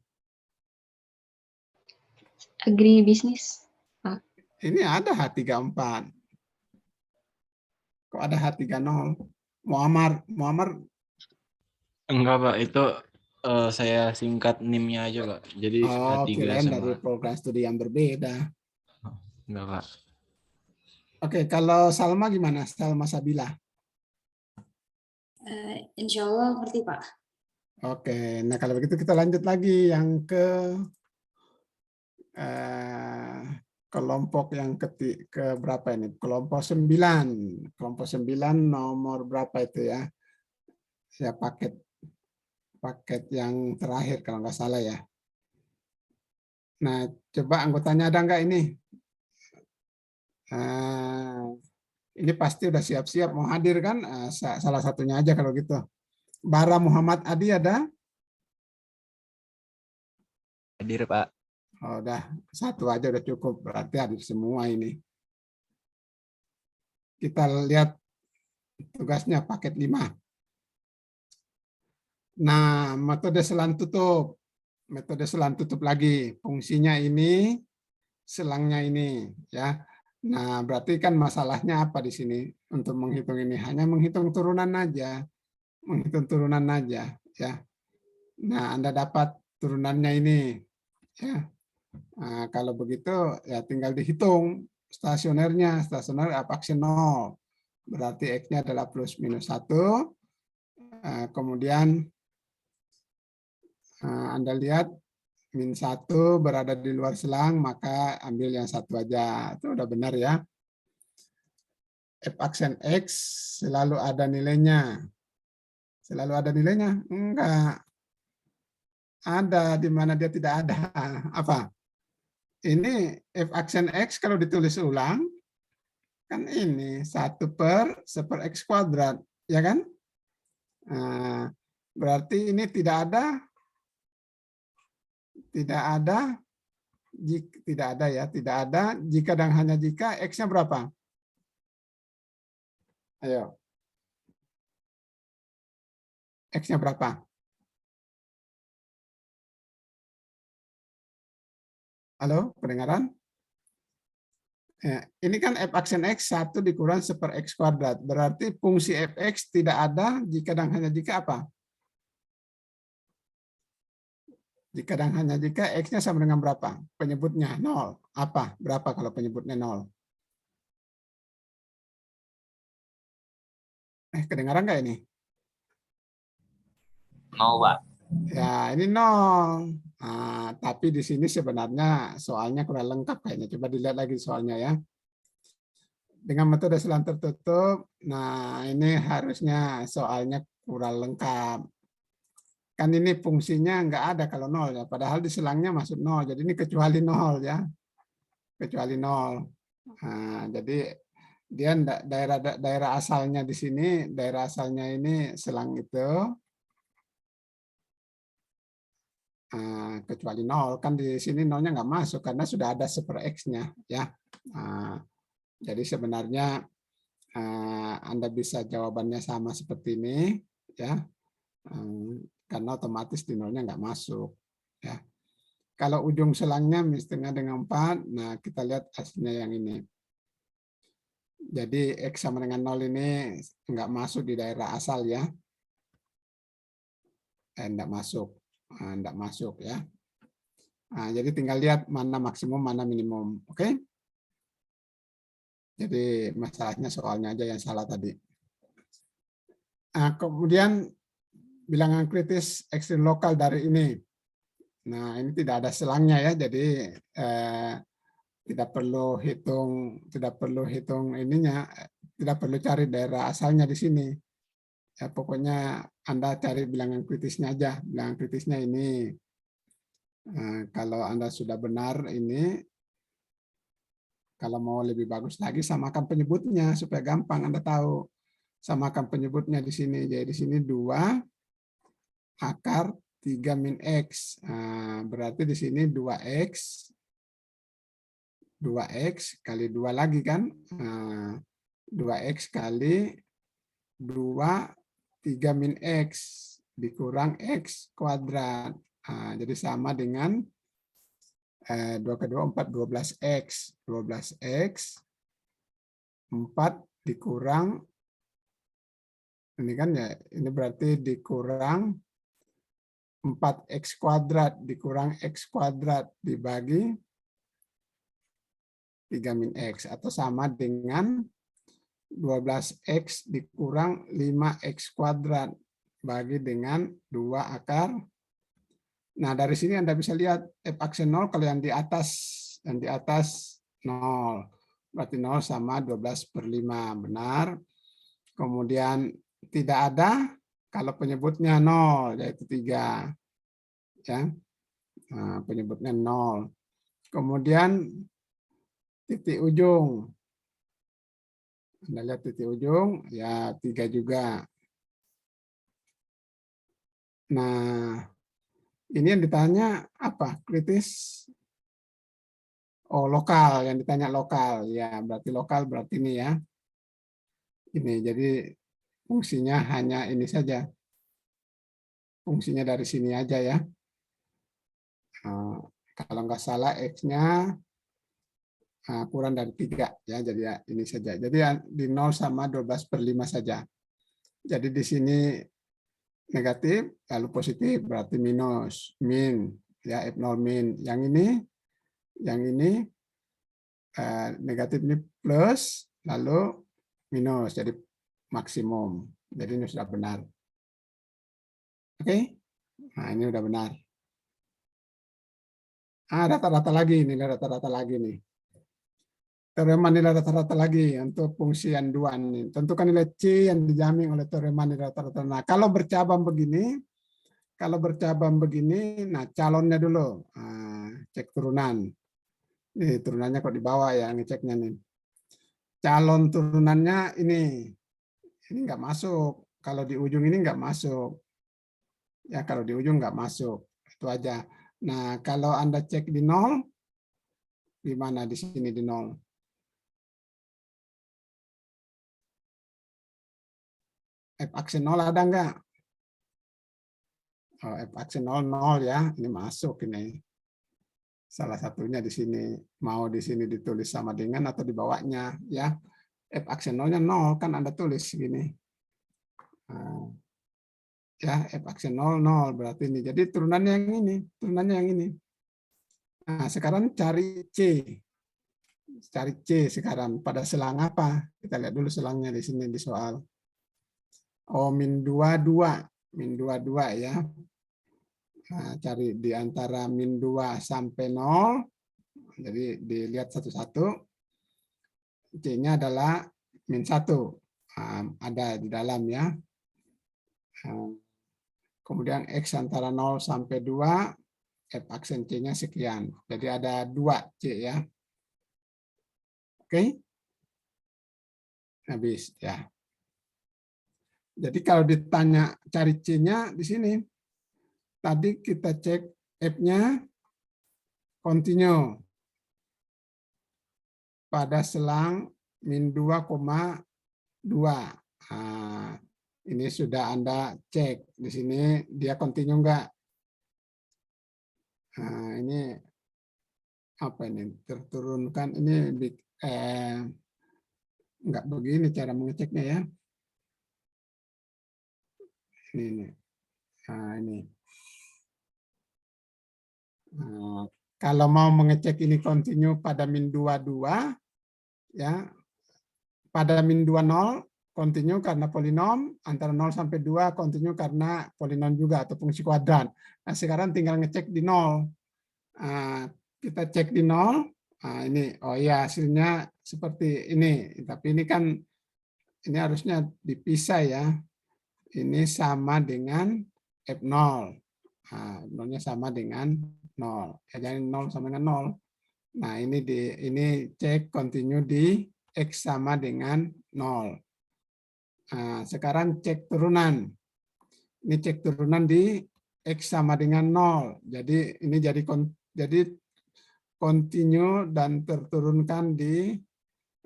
Agribisnis. Ini ada H34. Kok ada H30? Muammar Enggak, Pak. Itu Saya singkat NIM-nya aja, Pak. Jadi Oh, K3 kirain sama dari program studi yang berbeda. enggak, Pak. Oke, kalau Salma gimana? Salma Sabila. Insya Allah ngerti Pak. Oke, nah kalau begitu kita lanjut lagi yang ke kelompok yang ke berapa ini? Kelompok 9. Kelompok 9 nomor berapa itu ya? Ya paket yang terakhir kalau nggak salah ya. Nah, coba anggotanya ada nggak ini? Ini pasti udah siap-siap mau hadir kan? Salah satunya aja kalau gitu. Bara Muhammad Adi ada? Hadir, Pak. Oh, udah satu aja udah cukup. Berarti hadir semua ini. Kita lihat tugasnya paket 5. Nah, metode selang tutup. Metode selang tutup lagi. Fungsinya ini, selangnya ini, ya. Nah, berarti kan masalahnya apa di sini untuk menghitung ini? Hanya menghitung turunan aja. Menghitung turunan aja, ya. Nah, Anda dapat turunannya ini, ya. Nah, kalau begitu ya tinggal dihitung stasionernya. Stasioner apaksi 0. Berarti X-nya adalah plus minus 1. Kemudian Anda lihat min 1 berada di luar selang, maka ambil yang 1 aja. Itu udah benar ya. F aksen X selalu ada nilainya. Selalu ada nilainya? Enggak. Ada di mana dia tidak ada. Apa? Ini F aksen X kalau ditulis ulang, kan ini 1/1 X kuadrat. Ya kan? Berarti ini tidak ada jika dan hanya jika X-nya berapa? Ayo. X-nya berapa? Halo, kedengaran? Ya, ini kan F aksen X 1 dikurang 1/X kuadrat. Berarti fungsi Fx tidak ada jika dan hanya jika apa? Jika dan hanya jika X-nya sama dengan berapa? Penyebutnya 0. Apa? Berapa kalau penyebutnya 0? Kedengaran nggak ini? 0, Pak. Ya, ini 0. Nah, tapi di sini sebenarnya soalnya kurang lengkap kayaknya. Coba dilihat lagi soalnya ya. Dengan metode selang tertutup, nah ini harusnya soalnya kurang lengkap. Kan ini fungsinya nggak ada kalau 0 ya. Padahal di selangnya masuk 0. Jadi ini kecuali 0 ya. Kecuali 0. Nah, jadi dia daerah asalnya di sini, daerah asalnya ini selang itu. Kecuali 0. Kan di sini 0-nya nggak masuk karena sudah ada 1/X-nya. Ya. Jadi sebenarnya Anda bisa jawabannya sama seperti ini. Ya. Karena otomatis di 0-nya nggak masuk. Ya. Kalau ujung selangnya setengah dengan 4, nah kita lihat hasilnya yang ini. Jadi X sama dengan 0 ini nggak masuk di daerah asal ya. Nggak masuk. Nggak masuk ya. Jadi tinggal lihat mana maksimum, mana minimum. Oke? Jadi masalahnya soalnya aja yang salah tadi. Kemudian bilangan kritis ekstrim lokal dari ini. Nah, ini tidak ada selangnya ya, jadi tidak perlu hitung ininya, tidak perlu cari daerah asalnya di sini. Ya, pokoknya Anda cari bilangan kritisnya aja. Bilangan kritisnya ini. Kalau Anda sudah benar ini, kalau mau lebih bagus lagi samakan penyebutnya supaya gampang Anda tahu. Samakan penyebutnya di sini. Jadi di sini 2 akar 3 min X. Berarti di sini 2X kali 2 lagi kan. 2X kali 2 3 min X dikurang X kuadrat. Jadi sama dengan 2 ke 2, 4, 12X. 12X 4 dikurang, ini kan ya, ini berarti dikurang 4x kuadrat dikurang x kuadrat dibagi 3 min x, atau sama dengan 12x dikurang 5x kuadrat bagi dengan 2 akar. Nah, dari sini Anda bisa lihat f aksen 0 kalau yang di atas 0. Berarti 0 sama 12/5, benar. Kemudian tidak ada kalau penyebutnya 0, yaitu 3. Ya. Nah, penyebutnya 0. Kemudian titik ujung. Anda lihat titik ujung, ya 3 juga. Nah, ini yang ditanya apa? Kritis? Oh, lokal. Yang ditanya lokal. Ya, berarti lokal berarti ini ya. Ini, jadi fungsinya hanya ini saja. Fungsinya dari sini aja ya. Kalau nggak salah X-nya kurang dari 3 ya, jadi ya ini saja. Jadi di 0 sama 12/5 saja. Jadi di sini negatif lalu positif berarti minus, min ya, F0 min. Yang ini negatif, ini plus lalu minus, jadi maksimum. Jadi ini sudah benar. Oke. Nah, ini udah benar. Rata-rata lagi, nilai rata-rata lagi nih. Teorema nilai rata-rata lagi untuk fungsi yang 2 nih. Tentukan nilai C yang dijamin oleh teorema nilai rata-rata. Nah, kalau bercabang begini, nah calonnya dulu. Cek turunan. Ini turunannya kok di bawah ya, ngeceknya nih. Calon turunannya ini nggak masuk. Kalau di ujung ini nggak masuk. Ya, kalau di ujung nggak masuk. Itu aja. Nah, kalau Anda cek di 0, di mana di sini di 0? F aksen 0 ada nggak? Oh, F aksen 0, 0 ya. Ini masuk ini. Salah satunya di sini. Mau di sini ditulis sama dengan atau di bawahnya ya. F aksen 0-nya 0 kan Anda tulis gini. Ya, F aksen 0, 0 berarti ini. Jadi turunannya yang ini, Nah, sekarang cari C. Cari C sekarang pada selang apa? Kita lihat dulu selangnya di sini di soal. Oh, min 22. Min 22 ya. Nah, cari di antara min 2 sampai 0. Jadi dilihat satu-satu. C-nya adalah min 1. Ada di dalam ya. Kemudian X antara 0 sampai 2, F aksen C-nya sekian. Jadi ada 2 C ya. Oke? Habis ya. Jadi kalau ditanya cari C-nya di sini. Tadi kita cek F-nya continue pada selang min 2,2. Ini sudah Anda cek. Di sini dia continue enggak? Ini apa ini? Terturunkan ini enggak begini cara mengeceknya ya. Ini. Ini. Kalau mau mengecek ini continue pada min 22 ya. Pada min 20 continue karena polinom, antara 0 sampai 2 continue karena polinom juga atau fungsi kuadrat. Nah, sekarang tinggal ngecek di 0. Kita cek di 0. Ini, oh ya hasilnya seperti ini. Tapi ini kan, ini harusnya dipisah ya. Ini sama dengan F0. F0-nya sama dengan 0. Ya, jadi 0 sama dengan 0. Nah, ini cek continue di X sama dengan 0. Sekarang cek turunan. Ini cek turunan di X sama dengan 0. Jadi ini jadi continue dan terturunkan di,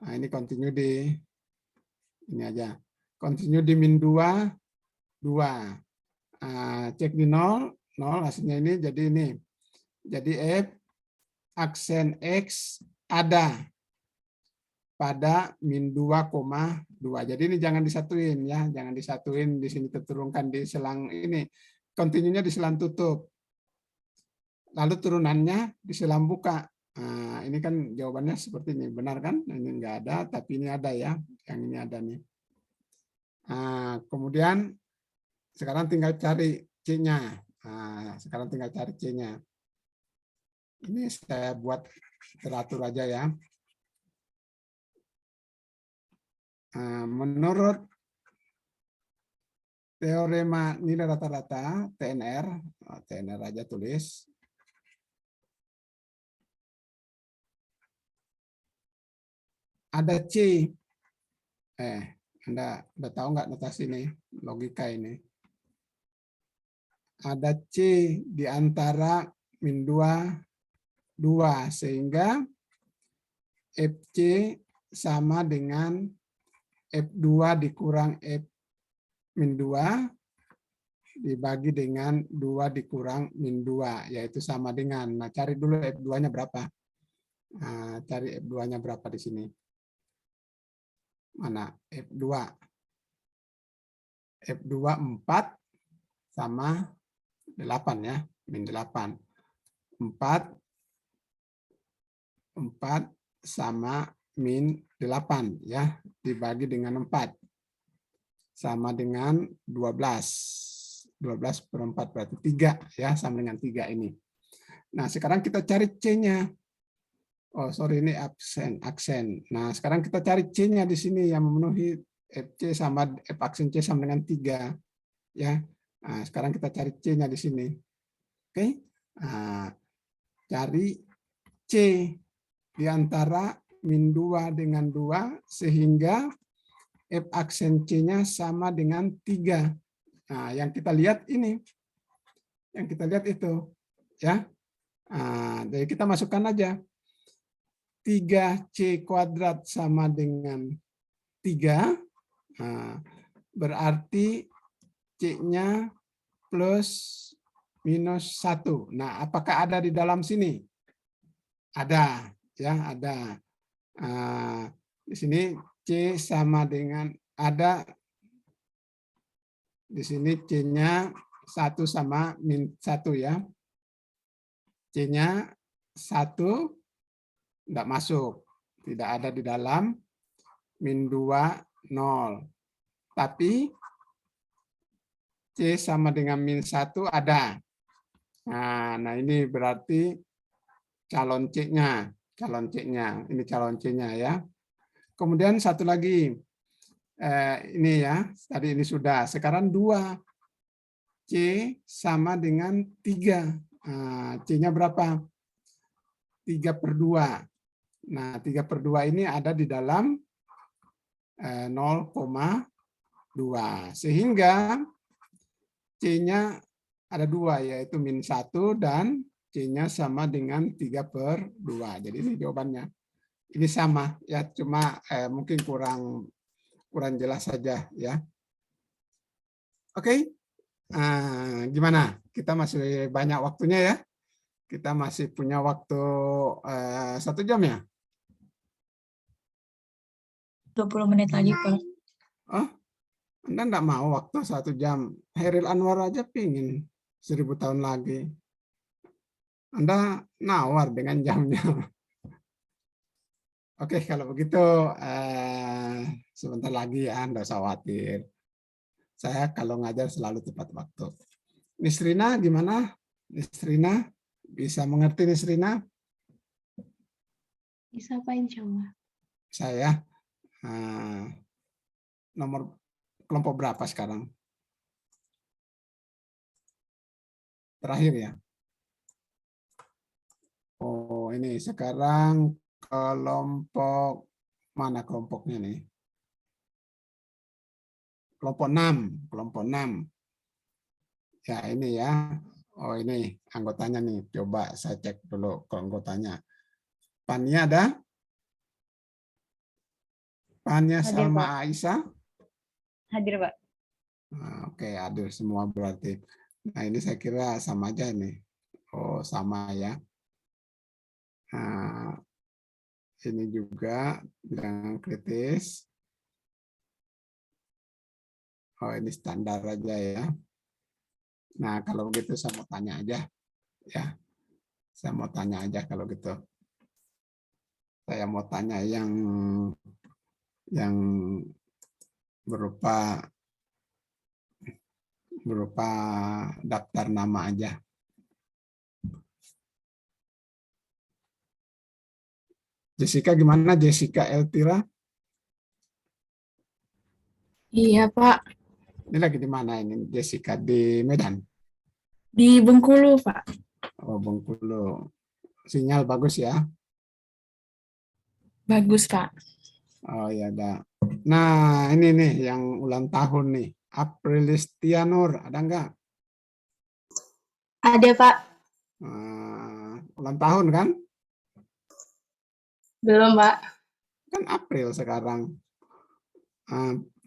ini continue di, ini aja. Continue di min 2, 2. Cek di 0, 0 hasilnya ini jadi ini. Jadi F aksen X ada pada min 2,2. Jadi ini jangan disatuin ya, jangan disatuin di sini terturunkan di selang ini. kontinunya di selang tutup. Lalu turunannya di selang buka. Nah, ini kan jawabannya seperti ini. Benar kan? Ini enggak ada, tapi ini ada ya. Yang ini ada nih. Nah, kemudian sekarang tinggal cari C-nya. Nah, sekarang tinggal cari C-nya. Ini saya buat teratur aja ya. Menurut teorema nilai rata-rata TNR, TNR aja tulis. Ada C. Anda udah tahu nggak notasi ini, logika ini? Ada C di antara min 2, 2, sehingga FC sama dengan F2 dikurang F min 2 dibagi dengan 2 dikurang min 2, yaitu sama dengan, nah cari dulu F2-nya berapa. Nah, cari F2-nya berapa di sini. Mana F2? F2 4 sama 8 ya, min 8. 4 sama min 8 ya, dibagi dengan 4. Sama dengan 12. 12 per 4 berarti 3 ya, sama dengan 3 ini. Nah, sekarang kita cari C-nya. Oh, sorry, ini aksen. Nah, sekarang kita cari C-nya di sini yang memenuhi FC sama F aksen C sama dengan 3 ya. Nah, sekarang kita cari C-nya di sini. Oke. Nah, cari C di antara min 2 dengan 2 sehingga F aksen C-nya sama dengan 3. Nah, yang kita lihat ini. Yang kita lihat itu ya. Nah, jadi kita masukkan aja. 3C kuadrat sama dengan 3. Nah, berarti C-nya plus minus 1. Nah, apakah ada di dalam sini? Ada, ya, ada. Nah, di sini C sama dengan, ada di sini C-nya 1 sama min 1 ya. C-nya 1 tidak masuk, tidak ada di dalam, min 2, 0. Tapi C sama dengan min 1 ada. Nah ini berarti calon C-nya, ini calon C-nya ya. Kemudian satu lagi, ini ya, tadi ini sudah, sekarang 2. C sama dengan 3. C-nya berapa? 3/2. Nah, 3/2 ini ada di dalam 0,2. Sehingga C-nya ada 2, yaitu min 1, dan C-nya sama dengan 3/2. Jadi ini jawabannya. Ini sama, ya, cuma mungkin kurang jelas saja ya. Oke. Gimana? Kita masih banyak waktunya ya. Kita masih punya waktu 1 jam ya. 20 menit lagi, Pak. Oh, Anda enggak mau waktu 1 jam. Hairil Anwar aja pingin 1000 tahun lagi. Anda nawar dengan jamnya. Oke, kalau begitu sebentar lagi ya, Anda usah khawatir. Saya kalau ngajar selalu tepat waktu. Nisrina gimana? Nisrina bisa mengerti Nisrina? Bisa Pak, insya Allah. Saya nomor kelompok berapa sekarang? Terakhir ya. Oh, ini sekarang kelompok mana kelompoknya nih? Kelompok 6, kelompok 6. Ya, ini ya. Oh, ini anggotanya nih. Coba saya cek dulu ke anggotanya. Pania ada? Pania Hadir, Salma Pak. Aisyah? Hadir, Pak. Oke, hadir semua berarti. Nah, ini saya kira sama aja nih. Oh, sama ya. Nah, ini juga bilangan kritis. Oh, ini standar aja ya. Nah, kalau begitu saya mau tanya aja. Ya, saya mau tanya aja kalau gitu. Saya mau tanya yang berupa daftar nama aja. Jessica gimana? Jessica Eltira? Iya, Pak. Ini lagi di mana ini? Jessica di Medan. Di Bengkulu, Pak. Oh, Bengkulu. Sinyal bagus ya? Bagus, Pak. Oh ya, ada. Nah, ini nih yang ulang tahun nih. Aprilistianur, ada enggak? Ada, Pak. Ulang tahun kan? Belum, Pak. Kan April sekarang.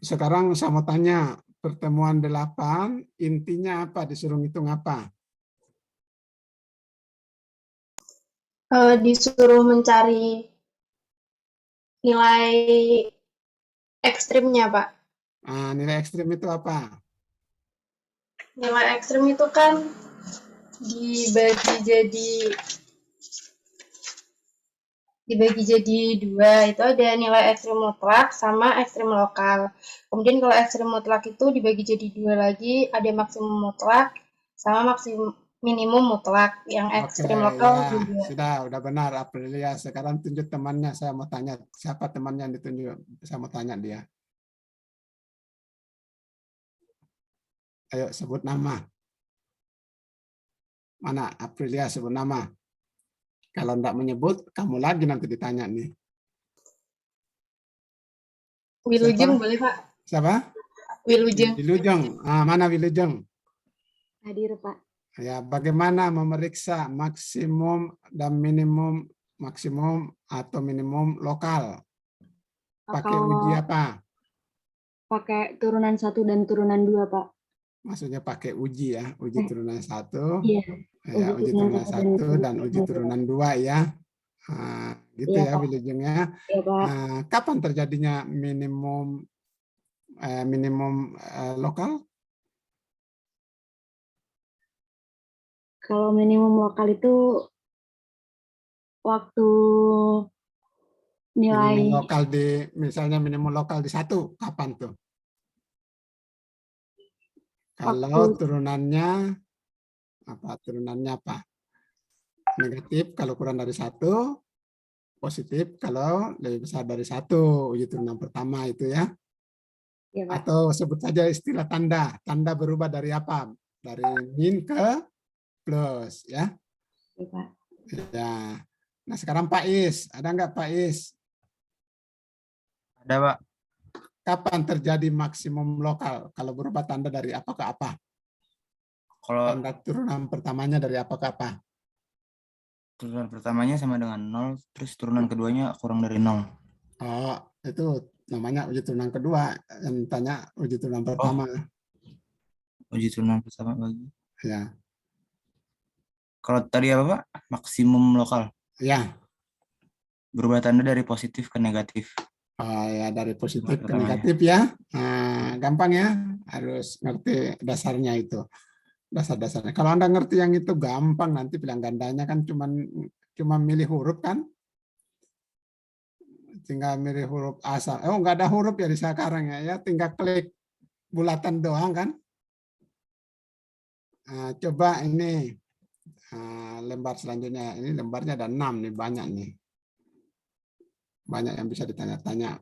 Sekarang saya mau tanya, pertemuan 8 intinya apa? Disuruh ngitung apa? Disuruh mencari nilai ekstrimnya, Pak. Nilai ekstrim itu apa? Nilai ekstrim itu kan dibagi jadi dua. Itu ada nilai ekstrim mutlak sama ekstrim lokal. Kemudian kalau ekstrim mutlak itu dibagi jadi dua lagi, ada maksimum mutlak sama minimum mutlak. Yang ekstrim lokal ya, juga. udah benar Aprilia. Sekarang tunjuk temannya. Saya mau tanya siapa temannya yang ditunjuk. Saya mau tanya dia. Ayo sebut nama. Mana Aprilia, sebut nama. Kalau enggak menyebut, kamu lagi nanti ditanya nih. Wilujeng boleh, Pak? Siapa? Wilujeng. Wilujeng. Mana Wilujeng? Hadir, Pak. Ya, bagaimana memeriksa maksimum dan minimum, maksimum atau minimum lokal? Pakai uji apa? Pakai turunan 1 dan turunan 2, Pak. Maksudnya pakai uji ya, uji turunan 1, Iya. ya, uji turunan 1 dan uji turunan 2 ya. Gitu Iya, ya Pak. Wilujengnya. Iya, Pak. Kapan terjadinya minimum lokal? Kalau minimum lokal itu waktu nilai Minimum lokal misalnya minimum lokal di 1, kapan tuh? Kalau turunannya apa? Negatif kalau kurang dari 1, positif kalau lebih besar dari 1, uji turunan pertama itu ya. ya, Pak. Atau sebut saja istilah tanda. Tanda berubah dari apa? Dari min ke plus ya. Ya, Pak. Ya. Nah, sekarang Pak Is, ada nggak Pak Is? Ada, Pak. Kapan terjadi maksimum lokal? Kalau berubah tanda dari apa ke apa? Kalau Tanda turunan pertamanya dari apa ke apa? turunan pertamanya sama dengan 0, terus turunan keduanya kurang dari 0. Oh, itu namanya uji turunan kedua. Yang tanya uji turunan pertama. Uji turunan pertama lagi. Ya. Kalau tadi apa, Pak? Maksimum lokal. Ya. Berubah tanda dari positif ke negatif. Ya, dari positif ke negatif ya. Gampang ya. Harus ngerti dasarnya itu. Dasar-dasarnya. Kalau Anda ngerti yang itu gampang, nanti pilihan gandanya kan cuma milih huruf kan. Tinggal milih huruf asal. Oh, nggak ada huruf ya di sekarang ya. Tinggal klik bulatan doang kan. Coba ini lembar selanjutnya. Ini lembarnya ada 6 nih, banyak nih. Banyak yang bisa ditanya-tanya.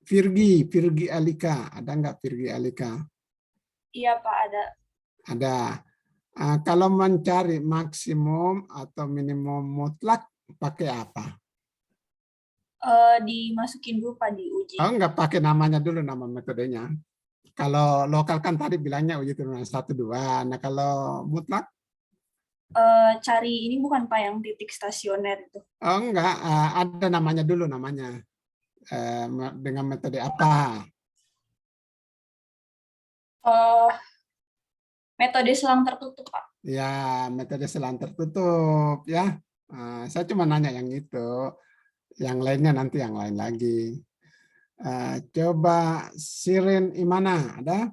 Virgi Alika. Ada nggak Virgi Alika? Iya, Pak, ada. Ada. Kalau mencari maksimum atau minimum mutlak, pakai apa? Dimasukin dulu, Pak, di uji. Oh, nggak pakai namanya dulu, nama metodenya. Kalau lokal kan tadi bilangnya uji turunan 1, 2. Nah, kalau mutlak? Cari ini bukan, Pak, yang titik stasioner itu. Oh, enggak. Ada namanya dulu, namanya. Dengan metode apa? Metode selang tertutup, Pak. Ya, metode selang tertutup ya. Saya cuma nanya yang itu. Yang lainnya nanti yang lain lagi. Coba Sirin Imana, ada?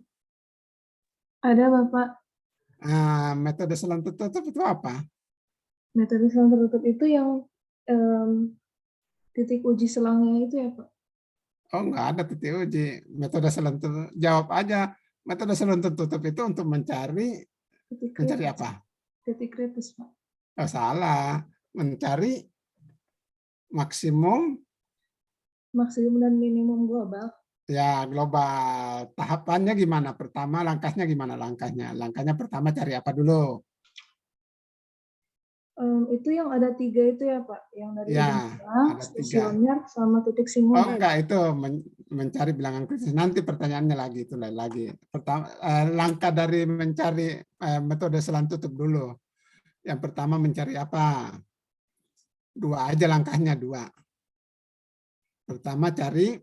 Ada, Bapak. Metode selang tertutup itu apa? Metode selang tertutup itu yang titik uji selangnya itu ya, Pak? Oh, nggak ada titik uji. Metode selang tertutup, jawab aja. Metode selang tertutup itu untuk mencari Titik apa? Titik kritis, Pak. Oh, salah. Mencari maksimum Dan minimum global. ya global. Tahapannya gimana? Pertama langkahnya gimana langkahnya? Langkahnya pertama cari apa dulu? Itu yang ada 3 itu ya, Pak? Yang dari Ya, ujung selang, ada 3. stasioner, sama titik Oh singular. enggak, itu mencari bilangan kritis. Nanti pertanyaannya lagi itu lagi. Pertama langkah dari mencari metode selang tutup dulu. Yang pertama mencari apa? 2 aja langkahnya 2. Pertama cari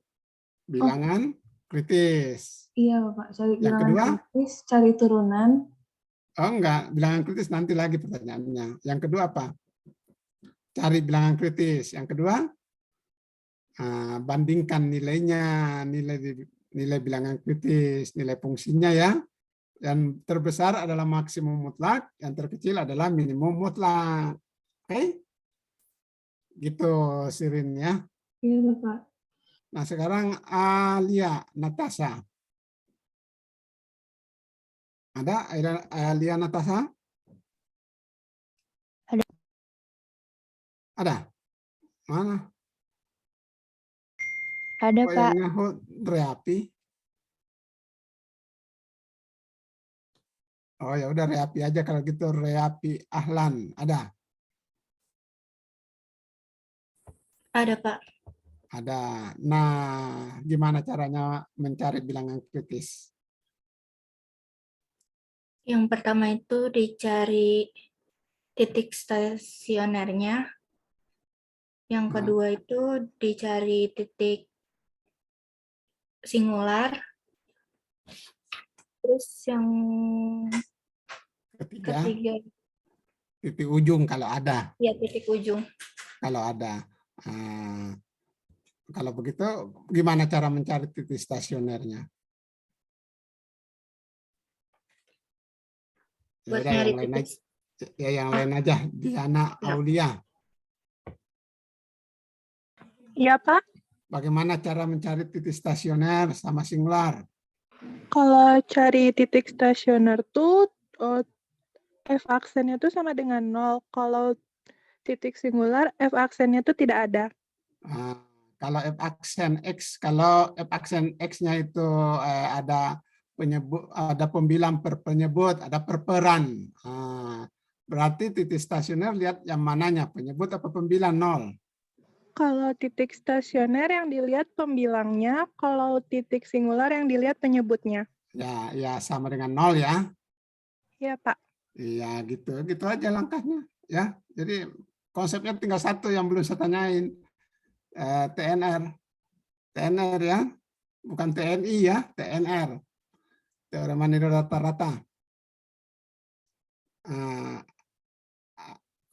bilangan kritis. Iya, Pak. Cari Yang bilangan kedua? kritis, cari turunan. Oh enggak, bilangan kritis nanti lagi pertanyaannya. Yang kedua apa? Cari bilangan kritis. Yang kedua, bandingkan nilainya, nilai bilangan kritis, nilai fungsinya ya. Yang terbesar adalah maksimum mutlak, yang terkecil adalah minimum mutlak. Oke? Gitu, Sirin ya. Iya, Pak. Nah, sekarang Alia Natasha. Ada Alia Natasha? Ada. Ada? Mana? Ada, Oh, Pak. yang nyahut Reapi. Oh ya udah Reapi aja kalau gitu, Reapi Ahlan. Ada? Ada, Pak. Ada. Nah, gimana caranya mencari bilangan kritis? Yang pertama itu dicari titik stasionernya. Yang kedua itu dicari titik singular. Terus yang ketiga titik ujung kalau ada. ya titik ujung. Kalau ada. Kalau begitu, gimana cara mencari titik stasionernya? Buat Ya, nyari yang lain titik. aja. Ya, yang lain aja. Diana Aulia. Iya, Pak. Bagaimana cara mencari titik stasioner sama singular? Kalau cari titik stasioner tuh F aksennya tuh sama dengan 0. Kalau titik singular, F aksennya tuh tidak ada. Kalau F aksen X, kalau F aksen X-nya itu ada penyebut, ada pembilang per penyebut, ada perperan. Berarti titik stasioner lihat yang mananya, penyebut apa pembilang? 0. Kalau titik stasioner yang dilihat pembilangnya, kalau titik singular yang dilihat penyebutnya. Ya sama dengan 0 ya. Iya, Pak. Iya gitu aja langkahnya ya. Jadi konsepnya tinggal satu yang belum saya tanyain. TNR ya, bukan TNI ya, TNR. Teorema nilai rata-rata.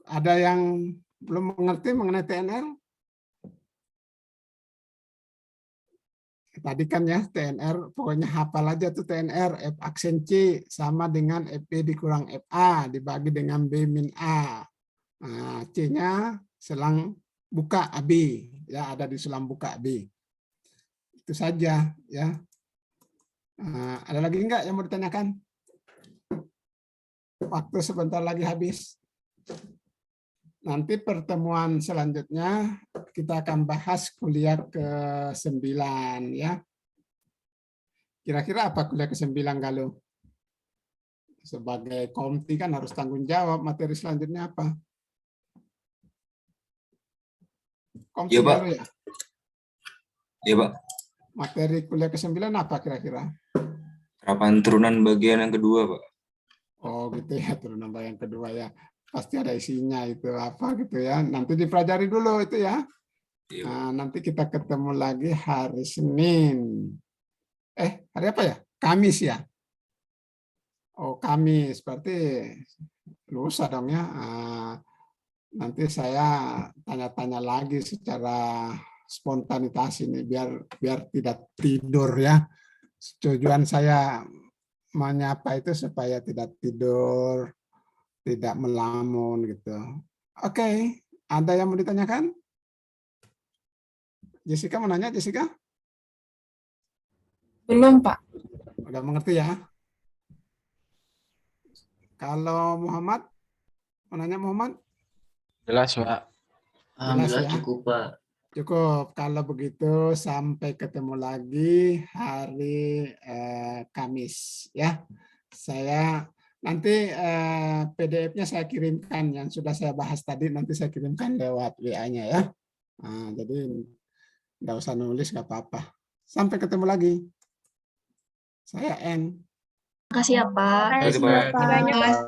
Ada yang belum mengerti mengenai TNR? Tadi kan ya TNR, pokoknya hafal aja tuh TNR, F aksen C sama dengan FP dikurang FA dibagi dengan B min A. C-nya selang buka AB, ya ada di selang buka B. Itu saja ya. Ada lagi enggak yang mau ditanyakan? Waktu sebentar lagi habis. Nanti pertemuan selanjutnya kita akan bahas kuliah ke-9 ya. Kira-kira apa kuliah ke-9 Galuh? Sebagai komti kan harus tanggung jawab, materi selanjutnya apa? Komti Iya, Pak. Galuh ya? Iya, Pak. Materi kuliah ke-9 apa kira-kira? Harapan turunan bagian yang kedua, Pak. Oh gitu ya, turunan bagian kedua ya. Pasti ada isinya itu apa gitu ya. Nanti dipelajari dulu itu ya. Nah, nanti kita ketemu lagi hari Senin. Hari apa ya? Kamis ya? Oh, Kamis. Berarti lusa dong ya. Nanti saya tanya-tanya lagi secara spontanitas ini biar tidak tidur ya. Tujuan saya menyapa itu supaya tidak tidur, tidak melamun gitu. Oke, ada yang mau ditanyakan? Jessica mau nanya, Jessica? Belum, Pak. Udah mengerti ya? Kalau Muhammad, mau nanya Muhammad? Jelas, Pak. Alhamdulillah ya? Cukup, Pak. Cukup. Kalau begitu sampai ketemu lagi hari Kamis ya. Saya nanti PDF-nya saya kirimkan yang sudah saya bahas tadi, nanti saya kirimkan lewat WA-nya ya. Nah, jadi nggak usah nulis, nggak apa-apa. Sampai ketemu lagi. Saya N. Makasih ya, Pak. Terima kasih, Pak. Banyak, Mas.